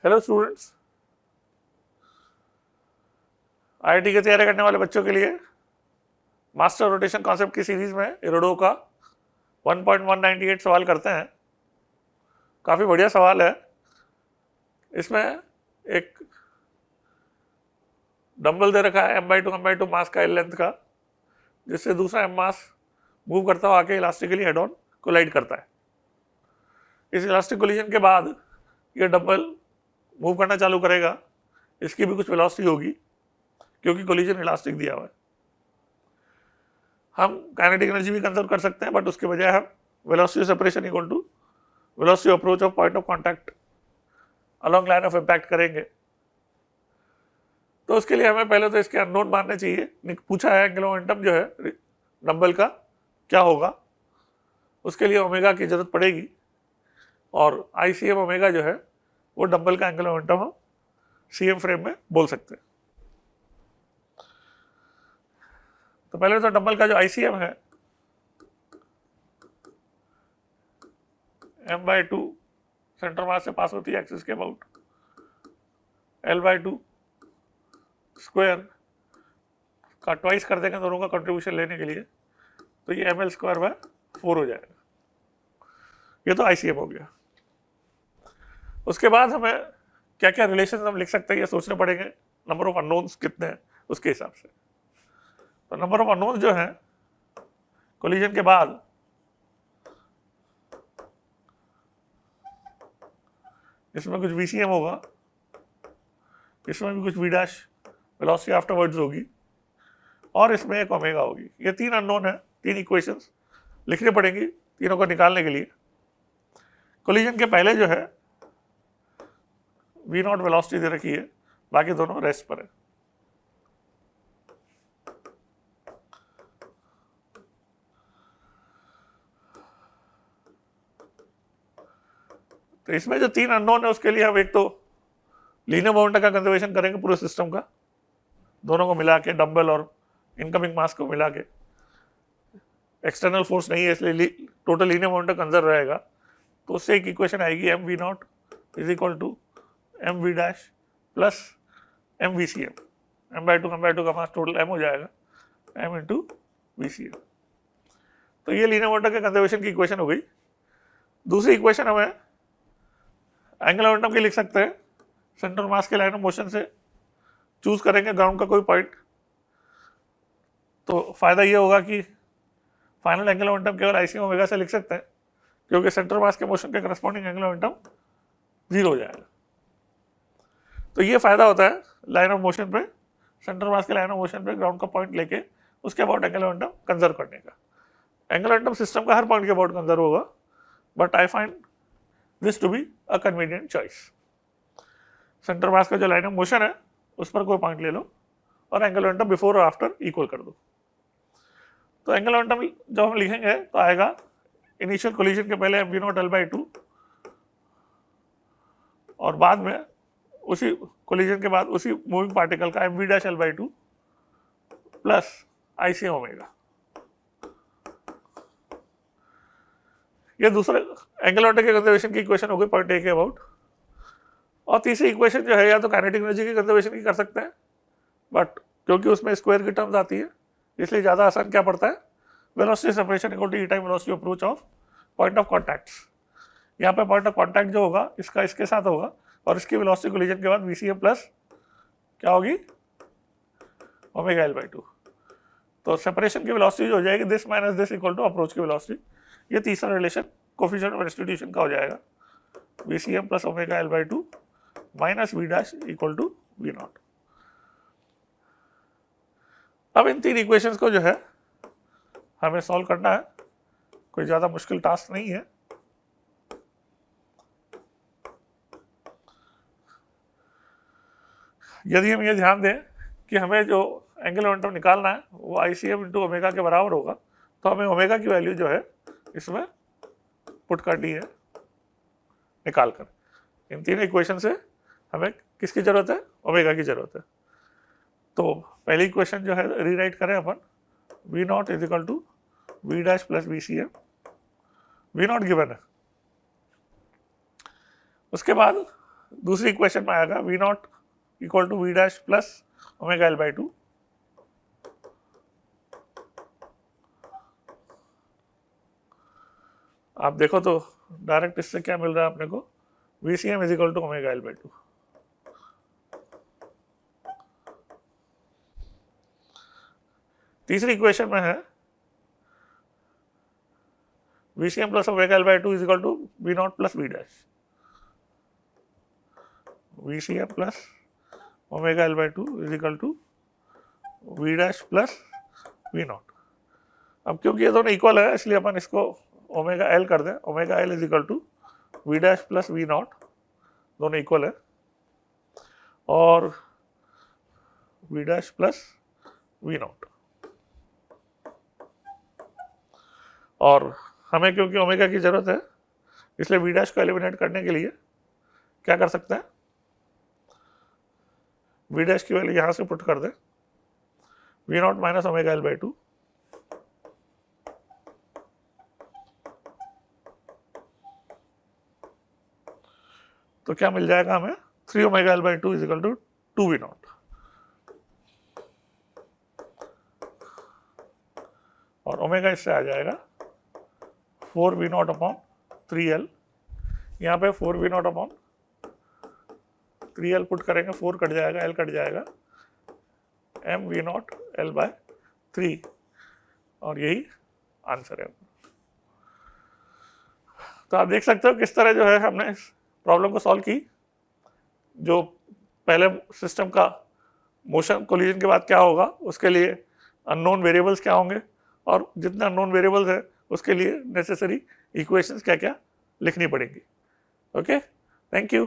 Hello students, IIT की तैयारी करने वाले बच्चों के लिए मास्टर रोटेशन कॉन्सेप्ट की सीरीज में इरोडो का 1.198 सवाल करते हैं। काफ़ी बढ़िया सवाल है। इसमें एक डंबल दे रखा है m/2 मास का एल लेंथ का, जिससे दूसरा m मास मूव करता हुआ आके इलास्टिकली हेड ऑन कोलाइड करता है। इस इलास्टिक कोलिजन के बाद ये डंबल मूव करना चालू करेगा। इसकी भी कुछ वेलोसिटी होगी क्योंकि कोलिजन इलास्टिक दिया हुआ है। हम काइनेटिक एनर्जी भी कंजर्व कर सकते हैं, बट उसके बजाय हम velocity separation equal to velocity approach of point of contact along line of impact करेंगे। तो उसके लिए हमें पहले तो इसके अननोन मानने चाहिए। पूछा है एंगुलर मोमेंटम जो है डंबल का क्या होगा, उसके लिए ओमेगा की जरूरत पड़ेगी और ICM ओमेगा जो है वो डंबल का एंगुलर मोमेंटम हम CM फ्रेम में बोल सकते हैं। तो पहले तो डंबल का जो ICM है m/2 सेंटर मास से पास होती है एक्सिस के अबाउट, L/2 स्क्वायर का ट्वाइस कर देंगे दोनों का कंट्रीब्यूशन लेने के लिए, तो ये mL²/4 हो जाएगा। ये तो ICM हो गया। उसके बाद हमें क्या क्या रिलेशन हम लिख सकते हैं ये सोचने पड़ेंगे। नंबर ऑफ अननोन्स कितने हैं उसके हिसाब से। तो नंबर ऑफ अननोन्स जो है कोलिजन के बाद इसमें कुछ VCM होगा, इसमें भी कुछ V' वेलोसिटी आफ्टरवर्ड्स होगी और इसमें एक ओमेगा होगी। ये तीन अननोन है, तीन इक्वेशंस लिखनी पड़ेंगी तीनों को निकालने के लिए। कोलिजन के पहले जो है V0 वेलोसिटी दे रखी है, बाकी दोनों रेस्ट पर है। तो इसमें जो तीन अननोन है उसके लिए हम एक तो लीनियर मोमेंटम का कंजर्वेशन करेंगे पूरे सिस्टम का, दोनों को मिला के, डंबल और इनकमिंग मास को मिला के। एक्सटर्नल फोर्स नहीं है इसलिए टोटल लीनियर मोमेंटम कंजर्व रहेगा। तो उससे एक इक्वेशन आएगी mV0 is equal to mV' plus mVCM। m/2 का मास टोटल m हो जाएगा, m इंटू VCM। तो ये लीनियर मोमेंटम के कंजर्वेशन की इक्वेशन हो गई। दूसरी इक्वेशन हमें एंगुलर मोमेंटम की लिख सकते हैं। सेंटर मास के लाइन ऑफ मोशन से चूज करेंगे ग्राउंड का कोई पॉइंट, तो फायदा ये होगा कि फाइनल एंगुलर मोमेंटम केवल ICM ओमेगा से लिख सकते हैं क्योंकि सेंटर मास के मोशन के करस्पॉन्डिंग एंगुलर मोमेंटम 0 हो जाएगा। तो ये फायदा होता है लाइन ऑफ मोशन पे, सेंटर मास के लाइन ऑफ मोशन पे ग्राउंड का पॉइंट लेके उसके अबाउट एंगुलर मोमेंटम कंजर्व करने का। एंगुलर मोमेंटम सिस्टम का हर पॉइंट के अबाउट कंजर्व होगा, but I find this to be a convenient choice. Centre mass का जो लाइन ऑफ मोशन है उस पर कोई पॉइंट ले लो और एंगुलर मोमेंटम बिफोर और आफ्टर इक्वल कर दो। तो एंगुलर मोमेंटम जब हम लिखेंगे तो आएगा इनिशियल कोलिजन के पहले mV0 L/2 और बाद में उसी कोलिजन के बाद उसी मूविंग पार्टिकल का mV' L/2 plus ICM omega. ये दूसरे एंगुलर मोमेंटम के कंजर्वेशन की इक्वेशन हो गई पॉइंट A के अबाउट। और तीसरी इक्वेशन जो है या तो काइनेटिक एनर्जी की कंजर्वेशन की कर सकते हैं, बट क्योंकि उसमें स्क्वायर की टर्म्स आती है इसलिए ज़्यादा आसान क्या पड़ता है, velocity separation equal to E time velocity approach of point of contacts. यहाँ पे पॉइंट ऑफ कॉन्टैक्ट जो होगा इसका इसके साथ होगा और इसकी वेलोसिटी कोलिजन के बाद VCM प्लस क्या होगी, ओमेगा L/2। तो सेपरेशन की वेलोसिटी जो हो जाएगी this minus this equal to approach की वेलोसिटी। ये तीसरा रिलेशन कोफिशिएंट ऑफ इंस्टीट्यूशन का हो जाएगा, VCM plus omega L/2 minus V' equal to V0। अब इन तीन इक्वेशंस को जो है हमें सॉल्व करना है, कोई ज़्यादा मुश्किल टास्क नहीं है। यदि हम ये ध्यान दें कि हमें जो एंगुलर मोमेंटम निकालना है वो ICM इंटू ओमेगा के बराबर होगा, तो हमें ओमेगा की वैल्यू जो है इसमें पुट करनी है निकाल कर। इन तीनों इक्वेशन से हमें किसकी ज़रूरत है, ओमेगा की ज़रूरत है। तो पहली इक्वेशन जो है रीराइट करें अपन, V0 is equal to V' plus VCM। V0 given है। उसके बाद दूसरी इक्वेशन में आएगा V not equal to V dash plus omega L by two. आप देखो तो डायरेक्ट इससे क्या मिल रहा है अपने को, V C M is equal to omega L by two. तीसरी इक्वेशन में है V C M plus omega L by two is equal to V not plus V dash. V C M plus omega L by two is equal to V dash plus V not. अब क्योंकि ये दोनों equal है इसलिए अपन इसको omega L कर दें। Omega L is equal to V dash plus V not, दोनों इक्वल है, और V dash plus V not. और हमें क्योंकि ओमेगा की जरूरत है इसलिए वी डैश को एलिमिनेट करने के लिए क्या कर सकते हैं, वी डैश की वैल्यू यहां से पुट कर दें, V not minus omega L by two, तो क्या मिल जाएगा हमें 3 omega L by two is equal to 2 V not. और ओमेगा इससे आ जाएगा 4 वी नॉट अपॉन 3L। यहाँ पे 4 we not upon 3L put करेंगे, 4 कट जाएगा, L कट जाएगा, m V not L by 3, और यही आंसर है। तो आप देख सकते हो किस तरह जो है हमने इस प्रॉब्लम को सॉल्व की। जो पहले सिस्टम का मोशन कोलिजन के बाद क्या होगा उसके लिए अननोन वेरिएबल्स क्या होंगे, और जितने अननोन वेरिएबल्स है उसके लिए नेसेसरी इक्वेशंस क्या क्या लिखनी पड़ेंगी। Okay, thank you.